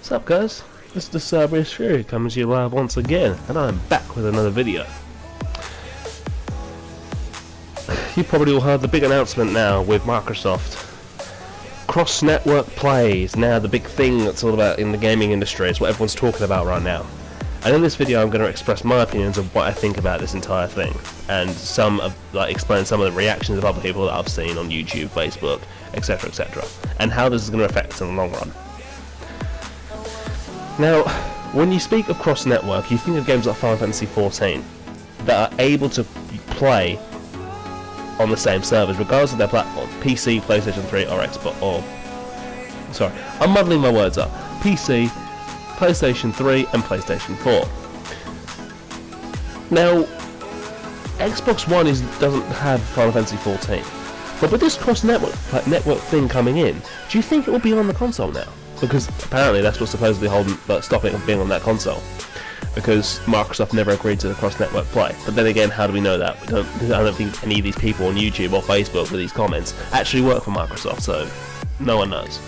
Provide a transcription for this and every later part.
What's up, guys? This is the SHAREfactory coming to you live once again, and I'm back with another video. You probably all heard the big announcement now with Microsoft. Cross-network play is now the big thing that's all about in the gaming industry. It's what everyone's talking about right now. And in this video I'm going to express my opinions of what I think about this entire thing, and explain some of the reactions of other people that I've seen on YouTube, Facebook, etc, etc, and how this is going to affect us in the long run. Now, when you speak of cross-network, you think of games like Final Fantasy 14 that are able to play on the same servers, regardless of their platform, PC, PlayStation 3, or Xbox, sorry, I'm muddling my words up, PC, PlayStation 3, and PlayStation 4. Now, Xbox One doesn't have Final Fantasy 14, but with this cross-network thing coming in, do you think it will be on the console now? Because apparently that's what's supposedly stopping it from being on that console, because Microsoft never agreed to the cross-network play. But then again, how do we know that? I don't think any of these people on YouTube or Facebook with these comments actually work for Microsoft, so no one knows.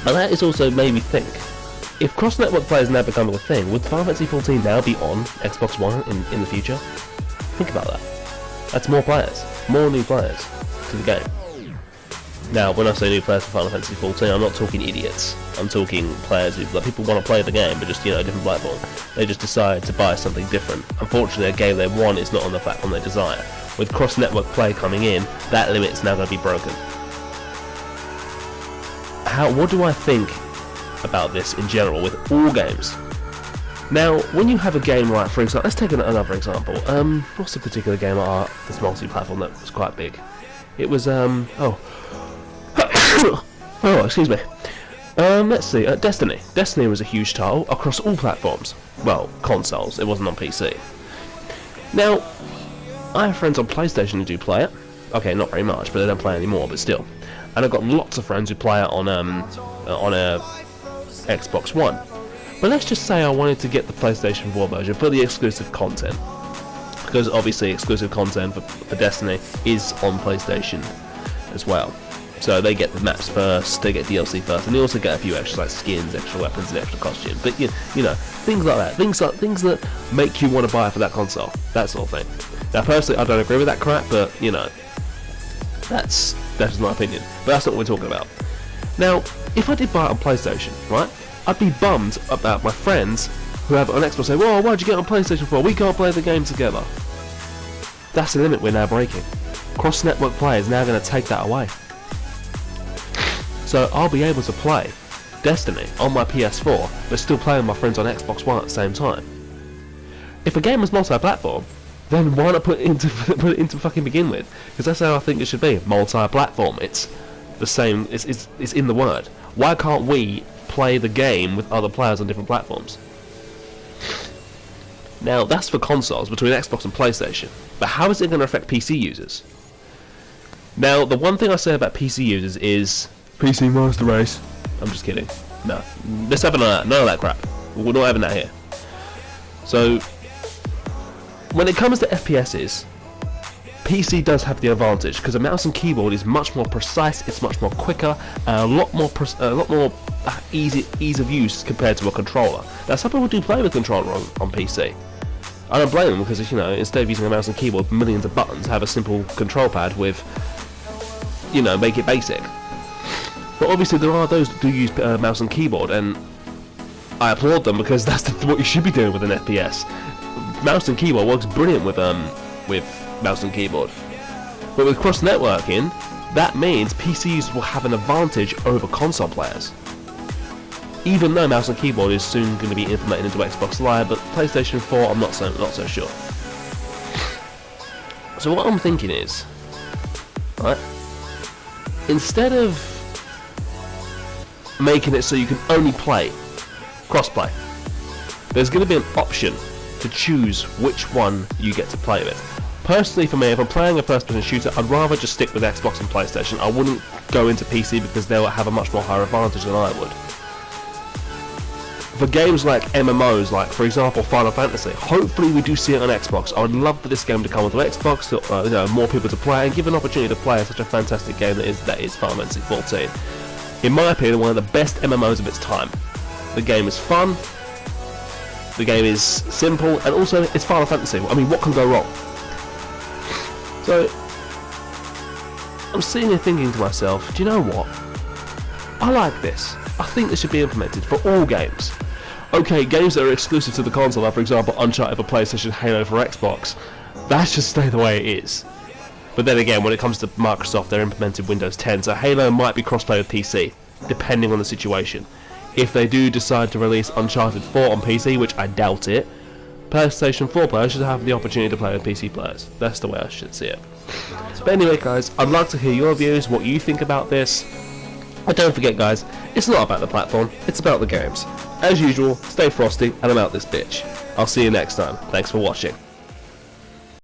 And that is also made me think, if cross-network play is now becoming a thing, would Final Fantasy 14 now be on Xbox One in the future? Think about that. That's more players, more new players to the game. Now, when I say new players for Final Fantasy 14, I'm not talking idiots. I'm talking players who, people want to play the game, but just, a different platform. They just decide to buy something different. Unfortunately, a game they want is not on the platform they desire. With cross-network play coming in, that limit's now going to be broken. What do I think about this in general with all games? Now, when you have a game like, for example, let's take another example. What's a particular game that's multi-platform that was quite big? It was, oh, excuse me. Let's see, Destiny. Destiny was a huge title across all platforms. Well, consoles, it wasn't on PC. Now, I have friends on PlayStation who do play it. Okay, not very much, but they don't play anymore, but still. And I've got lots of friends who play it on a Xbox One. But let's just say I wanted to get the PlayStation 4 version for the exclusive content. Because obviously exclusive content for Destiny is on PlayStation as well. So they get the maps first, they get DLC first, and they also get a few extras like skins, extra weapons, and extra costumes. But you know, things like that, things that make you want to buy it for that console, that sort of thing. Now, personally, I don't agree with that crap, but that's just my opinion. But that's not what we're talking about. Now, if I did buy it on PlayStation, right, I'd be bummed about my friends who have it on Xbox saying, "Whoa, why'd you get it on PlayStation 4? We can't play the game together." That's the limit we're now breaking. Cross-network play is now going to take that away. So I'll be able to play Destiny on my PS4, but still play with my friends on Xbox One at the same time. If a game is multi-platform, then why not put it into fucking begin with? Because that's how I think it should be. Multi-platform. It's the same. It's in the word. Why can't we play the game with other players on different platforms? Now that's for consoles between Xbox and PlayStation. But how is it going to affect PC users? Now, the one thing I say about PC users is PC Master Race. I'm just kidding. No. Let's have none of that crap. We're not having that here. So, when it comes to FPSs, PC does have the advantage because a mouse and keyboard is much more precise, it's much more quicker, and a lot more ease of use compared to a controller. Now, some people do play with a controller on PC. I don't blame them because, instead of using a mouse and keyboard with millions of buttons, have a simple control pad with, make it basic. But obviously there are those that do use mouse and keyboard, and I applaud them because that's what you should be doing with an FPS. Mouse and keyboard works brilliant with mouse and keyboard. But with cross-networking, that means PCs will have an advantage over console players. Even though mouse and keyboard is soon going to be implemented into Xbox Live, but PlayStation 4 I'm not so sure. So what I'm thinking is, right, instead of making it so you can only play cross-play, there's going to be an option to choose which one you get to play with. Personally, for me, if I'm playing a first-person shooter, I'd rather just stick with Xbox and PlayStation. I wouldn't go into PC because they'll have a much more higher advantage than I would. For games like MMOs, like for example Final Fantasy, hopefully we do see it on Xbox. I would love for this game to come onto Xbox, more people to play, and give an opportunity to play such a fantastic game that is Final Fantasy 14. in my opinion, one of the best MMOs of its time. The game is fun, the game is simple, and also it's Final Fantasy. I mean, what can go wrong? So, I'm sitting here thinking to myself, do you know what? I like this. I think this should be implemented for all games. Okay, games that are exclusive to the console, like for example Uncharted for PlayStation, Halo for Xbox, that should stay the way it is. But then again, when it comes to Microsoft, they're implemented Windows 10, so Halo might be crossplay with PC, depending on the situation. If they do decide to release Uncharted 4 on PC, which I doubt it, PlayStation 4 players should have the opportunity to play with PC players. That's the way I should see it. But anyway guys, I'd like to hear your views, what you think about this. And don't forget guys, it's not about the platform, it's about the games. As usual, stay frosty, and I'm out this bitch. I'll see you next time. Thanks for watching.